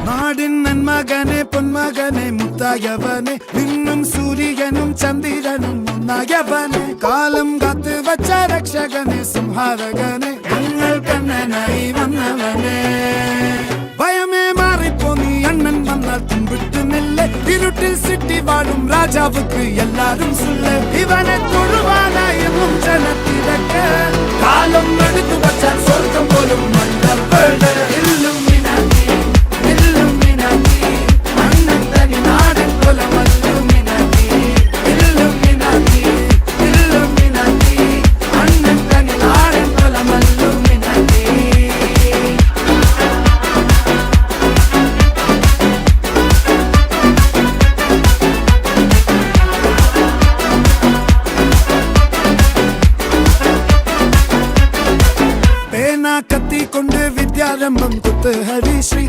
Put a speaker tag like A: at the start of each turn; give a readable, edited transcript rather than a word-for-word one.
A: നാടിൻ നന്മകനെ പൊന്മകനെ മുത്തായവനെ നിന്നും സൂര്യനും ചന്ദ്രനും ഒന്നായവനെ കാലം കാത്ത് വച്ച രക്ഷകനെ സംഹാരകനെ ഞങ്ങൾ കണ്ണനായി വന്നവനെ ഭയമേ മാറിപ്പോ നീ അണ്ണൻ വന്നാൽ തുമ്പിട്ട് നെല്ല് ഇരുട്ടിൽ സിറ്റി വാഴും രാജാവുക്ക് എല്ലാരും സുല്ല് ഇവനെ തൊഴുവാനായി ജനത്തിരക്ക് കാലം എടുത്തു വച്ചാൽ സ്വർഗം പോലും കത്തി കൊണ്ട് വിദ്യാരംഭം കുത്ത് ഹരിശ്രീ